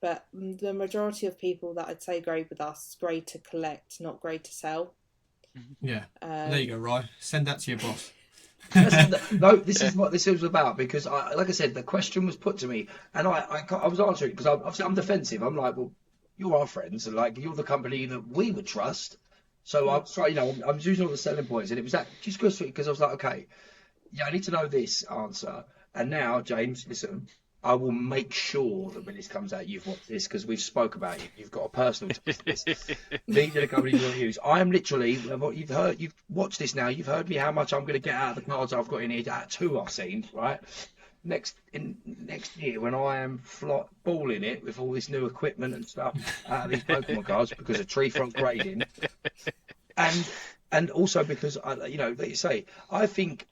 But the majority of people that I'd say grade with us, grade to collect, not grade to sell. Yeah. There you go, Ryan. Send that to your boss. No, this is what this was about, because like I said, the question was put to me, and I was answering because obviously I'm defensive. I'm like, well, you're our friends, and like you're the company that we would trust. So I'm sorry, I'm using all the selling points, and it was that just because I was like, okay, I need to know this answer. And now, James, listen, I will make sure that when this comes out, you've watched this because we've spoke about it. You've got a personal taste for this. These are the companies you want to use. I am literally, what you've watched this now. You've heard me how much I'm going to get out of the cards I've got in here. Out of 2 I've seen, right? Next year when I am balling it with all this new equipment and stuff out of these Pokemon cards because of tree front grading, and also because like you say, I think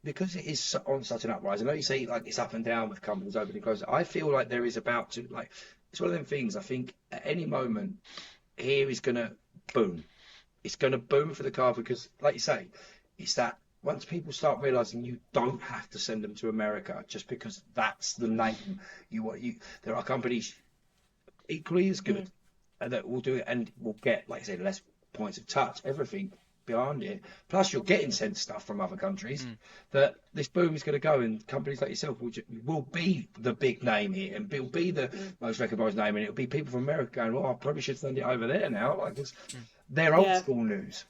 because it is on such an uprise. I know you say like it's up and down with companies opening and closing. I feel like there is about to it's one of them things. I think at any moment here is gonna boom. It's gonna boom for the card because, like you say, it's that. Once people start realizing you don't have to send them to America just because that's the name there are companies equally as good that will do it and will get, like I said, less points of touch, everything behind it. Plus, you're getting sent stuff from other countries. That this boom is going to go, and companies like yourself will be the big name here, and will be the most recognised name, and it'll be people from America going, "Well, I probably should send it over there now." Like they're old school news.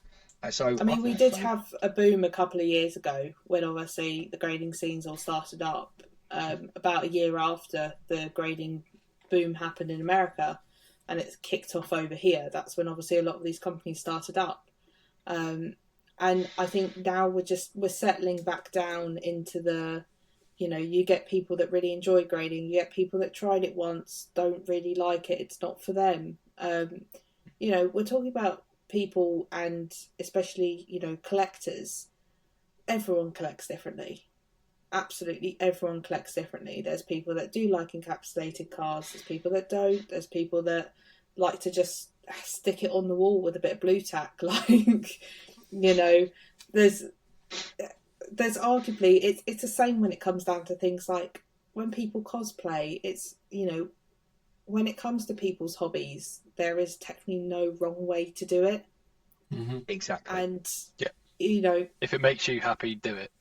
So I mean, we did have a boom a couple of years ago when obviously the grading scenes all started up. About a year after the grading boom happened in America, and it's kicked off over here. That's when obviously a lot of these companies started up. And I think now we're settling back down into the, you get people that really enjoy grading, you get people that tried it once, don't really like it, it's not for them. We're talking about people, and especially collectors. Everyone collects differently. Absolutely everyone collects differently. There's people that do like encapsulated cards, there's people that don't, there's people that like to just stick it on the wall with a bit of blue tack. There's arguably it's the same when it comes down to things like when people cosplay. It's when it comes to people's hobbies, there is technically no wrong way to do it. Exactly. And if it makes you happy, do it.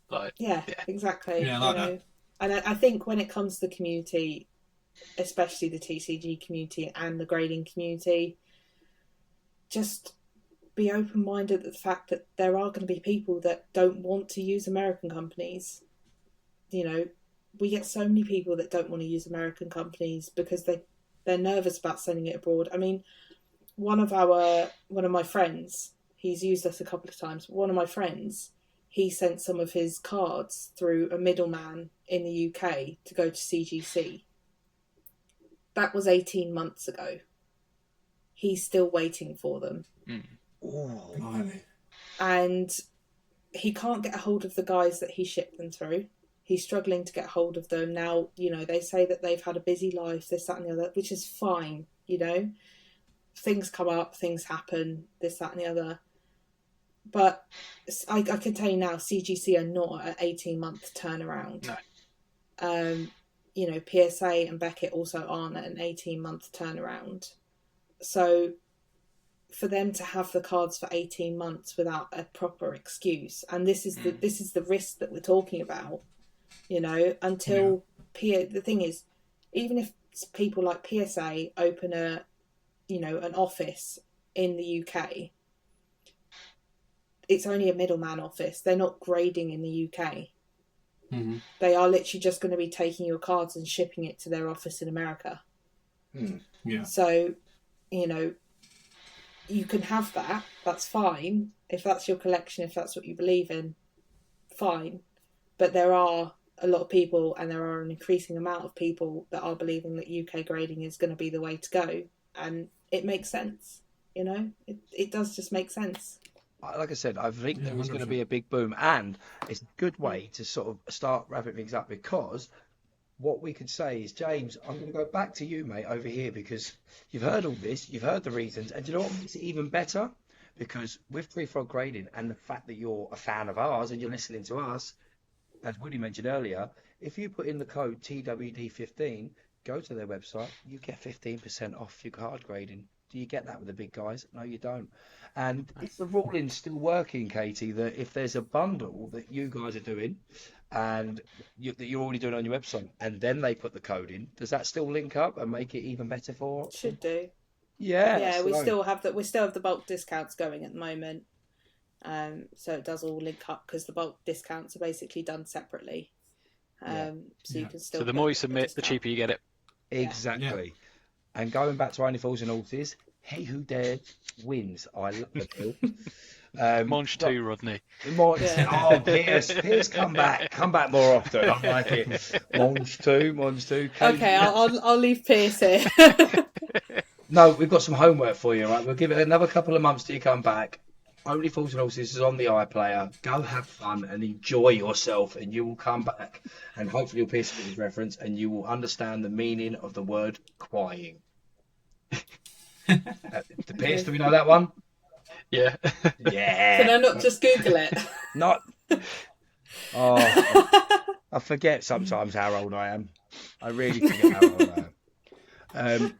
Exactly. Yeah, I like that. And I think when it comes to the community, especially the TCG community and the grading community, just be open-minded at the fact that there are going to be people that don't want to use American companies. We get so many people that don't want to use American companies because they're nervous about sending it abroad. I mean, one of my friends, he's used us a couple of times. One of my friends, he sent some of his cards through a middleman in the UK to go to CGC. That was 18 months ago. He's still waiting for them. Oh, blimey. And he can't get a hold of the guys that he shipped them through. He's struggling to get hold of them. Now, they say that they've had a busy life, this, that and the other, which is fine, Things come up, things happen, this, that and the other. But I can tell you now, CGC are not an 18-month turnaround. No. PSA and Beckett also aren't at an 18-month turnaround. So for them to have the cards for 18 months without a proper excuse, and this is the risk that we're talking about, until the thing is, even if people like PSA open an office in the UK, it's only a middleman office. They're not grading in the UK. They are literally just going to be taking your cards and shipping it to their office in America. Yeah. So, you can have that. That's fine. If that's your collection, if that's what you believe in, fine. But there are a lot of people, and there are an increasing amount of people that are believing that UK grading is going to be the way to go. And it makes sense. It does just make sense. Like I said, I think there is going to 100%. be a big boom, and it's a good way to sort of start wrapping things up, because what we could say is, James, I'm going to go back to you, mate, over here, because you've heard all this, you've heard the reasons, and do you know what makes it even better? Because with Tree Frog Grading and the fact that you're a fan of ours and you're listening to us, as Woody mentioned earlier, if you put in the code TWD15, go to their website, you get 15% off your card grading. Do you get that with the big guys? No, you don't. And is the ruling still working, Katie, that if there's a bundle that you guys are doing and that you're already doing on your website, and then they put the code in, does that still link up and make it even better for us? Should do. Yeah. We still have the bulk discounts going at the moment. So it does all link up because the bulk discounts are basically done separately. So you can still. So the more you put a submit, the discount. cheaper you get it. Exactly. And going back to Only Fools and Horses, he who dares wins. I love the deal. Monge 2, Rodney. Yeah. Oh, Pierce, come back more often. I like it. Monge 2. Okay, I'll leave Pierce here. No, we've got some homework for you, right? We'll give it another couple of months till you come back. Only Fools and Horses is on the iPlayer. Go have fun and enjoy yourself, and you will come back, and hopefully you'll pierce with this reference, and you will understand the meaning of the word crying. Pierce, do we know that one? Yeah. Yeah. Can I not just Google it? Not. Oh, I forget sometimes how old I am. I really forget how old I am.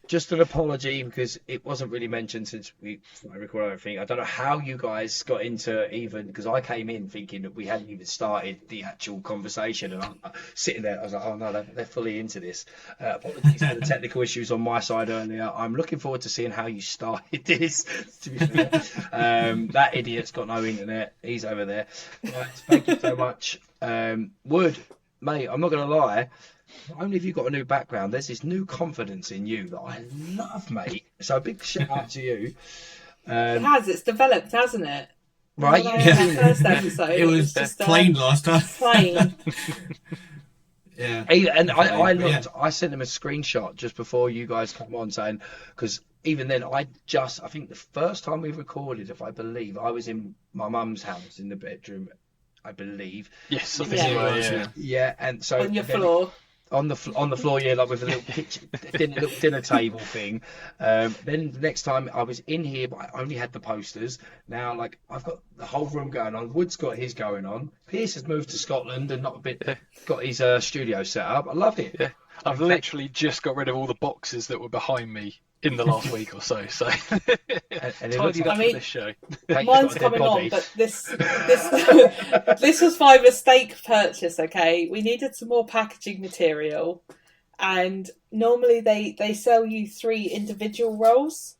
Just an apology because it wasn't really mentioned since we recorded everything. I don't know how you guys got into even, because I came in thinking that we hadn't even started the actual conversation, and I'm sitting there, I was like, oh no, they're fully into this. Apologies for the technical issues on my side earlier. I'm looking forward to seeing how you started this, to be fair. That idiot's got no internet. He's over there. Right, thank you so much. Wood, mate, I'm not going to lie. Not only have you got a new background, there's this new confidence in you that I love, mate. So a big shout out to you. It's developed, hasn't it? Right? First episode, It was just plain last time. plain. Yeah. And I looked, Yeah. I sent him a screenshot just before you guys come on saying, because even then I think the first time we recorded, if I believe, I was in my mum's house in the bedroom, I believe. Yes, I think Yeah. you were, yeah. Yeah, and so On your then- floor. on the floor, yeah, like with a little kitchen, little dinner table thing. Then the next time I was in here, but I only had the posters. Now, like I've got the whole room going on. Wood's got his going on. Pierce has moved to Scotland and got his studio set up. I love it. Yeah. I've literally just got rid of all the boxes that were behind me in the last week or so. So And it looks tidied like up I mean, for this show. Kate's Mine's got a dead coming body. on, but this this was my mistake purchase. Okay, we needed some more packaging material, and normally they sell you 3 individual rolls,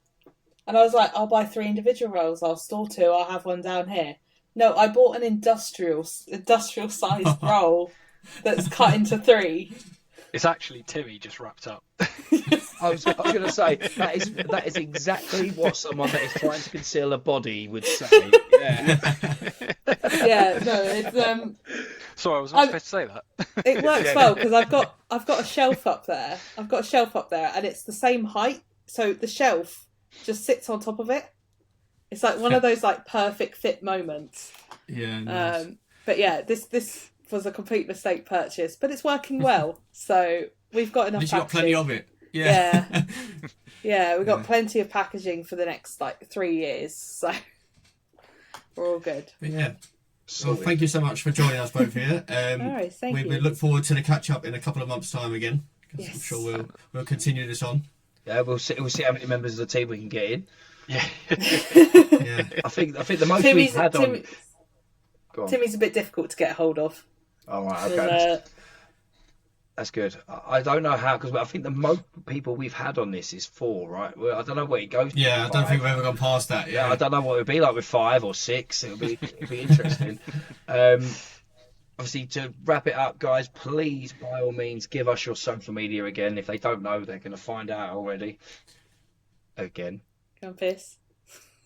and I was like, I'll buy 3 individual rolls. I'll store 2. I'll have one down here. No, I bought an industrial sized roll that's cut into 3. It's actually Timmy just wrapped up. I was going to say that is exactly what someone that is trying to conceal a body would say. Yeah. Yeah, no, it's Sorry, I was not supposed to say that. it works well because I've got a shelf up there. I've got a shelf up there, and it's the same height, so the shelf just sits on top of it. It's like one of those like perfect fit moments. Yeah. Nice. But yeah, this was a complete mistake purchase, but it's working well. So we've got At enough. least you got plenty packaging. of it. Yeah. Yeah, we've got Yeah. plenty of packaging for the next like 3 years, so we're all good. But yeah. Well, thank you so much for joining us both here. All right, thank we you. look forward to the catch up in a couple of months' time again. 'Cause I'm Yes. sure we'll continue this on. Yeah, we'll see how many members of the team we can get in. Yeah. Yeah. I think the most we've had on. Go on. Timmy's a bit difficult to get hold of. All right, And, okay. That's good. I don't know how, because I think the most people we've had on this is 4, right? Well, I don't know where it goes. Yeah, I don't think we've ever gone past that. Yeah, Yeah. I don't know what it would be like with 5 or 6. It'll be interesting. Obviously, to wrap it up, guys, please, by all means, give us your social media again. If they don't know, they're going to find out already. Again. Go on, Pierce.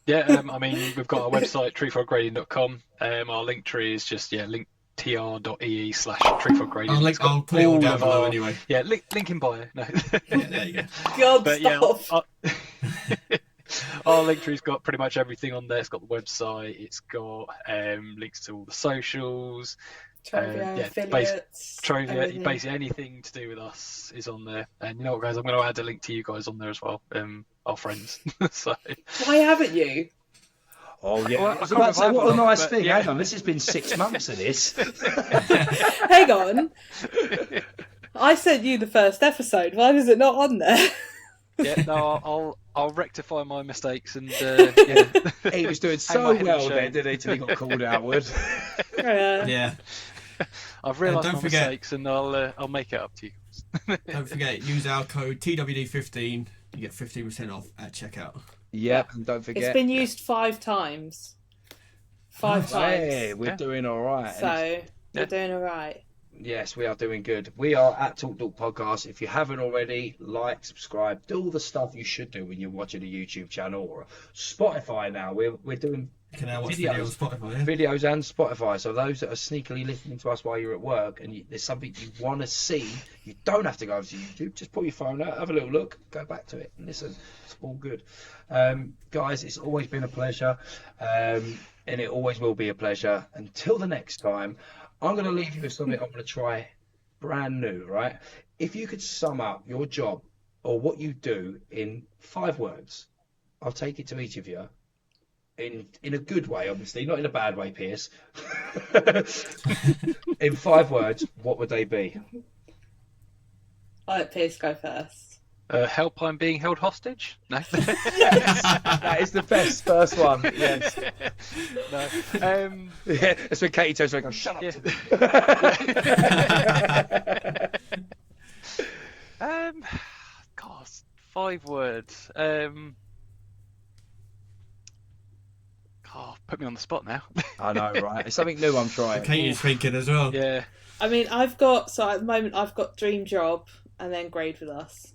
Yeah, I mean, we've got our website, treefroggrading.com. Our link tree is just, linktr.ee/treefroggrading. I'll put it all down below anyway. Yeah, link in bio. No. Yeah, there you go. God, But yeah, stop. our link tree's got pretty much everything on there. It's got the website, it's got links to all the socials, Trovia, yeah, affiliates, Trovia, everything. basically anything to do with us is on there. And you know what, guys, I'm going to add a link to you guys on there as well, our friends. So Why haven't you? Oh, yeah. Well, I was I about to say, can't what a remember, nice but thing. yeah. Hang on, this has been 6 months of this. Hang on. I sent you the first episode. Why is it not on there? yeah, no, I'll rectify my mistakes and yeah. He was doing Hang my so head in well shame. there, didn't he, till he got called outward. Yeah. I've realised don't my forget- mistakes and I'll make it up to you. Don't forget, use our code TWD15. You get 15% off at checkout. Yep, and don't forget. It's been used 5 times. 5 times. Hey, we're Yeah. doing all right. So we're doing all right. Yes, we are doing good. We are at Talk Dork Podcast. If you haven't already, like, subscribe, do all the stuff you should do when you're watching a YouTube channel or Spotify now. We're doing You can now watch video on Spotify. Yeah? videos and Spotify. So those that are sneakily listening to us while you're at work and there's something you want to see, you don't have to go to YouTube. Just pull your phone out, have a little look, go back to it and listen. It's all good. Guys, it's always been a pleasure, and it always will be a pleasure. Until the next time, I'm going to leave you with something I'm going to try brand new, right? If you could sum up your job or what you do in 5 words, I'll take it to each of you. In a good way, obviously, not in a bad way, Pierce. In 5 words, what would they be? I'll let Pierce go first. Help, I'm being held hostage? No. Yes, that is the best first one. Yes. No. Yeah, that's when Katie turns around and goes, shut up. Yeah. God, 5 words. Put me on the spot now. I know, right? It's something new I'm trying. Katie's thinking as well. Yeah. I mean, at the moment, I've got dream job and then grade with us.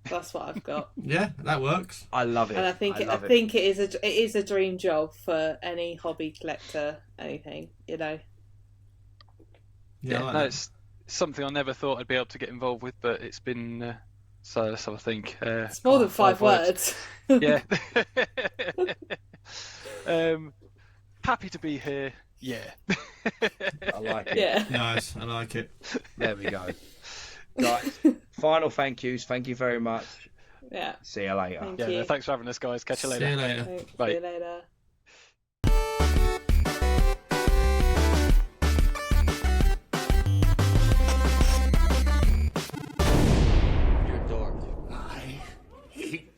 That's what I've got. Yeah, that works. I love it. And I think it is a dream job for any hobby collector, anything, you know. Yeah, I like no, that. it's something I never thought I'd be able to get involved with, but it's been so I think It's more than 5 words. Yeah. Happy to be here. Yeah. I like it. Yeah. Nice, I like it. There we go. Guys, final thank yous. Thank you very much. Yeah. See you later. Thank Yeah. you. No, thanks for having us, guys. Catch you later. See you later. Thanks. Bye. See you later. You're a dork. I hate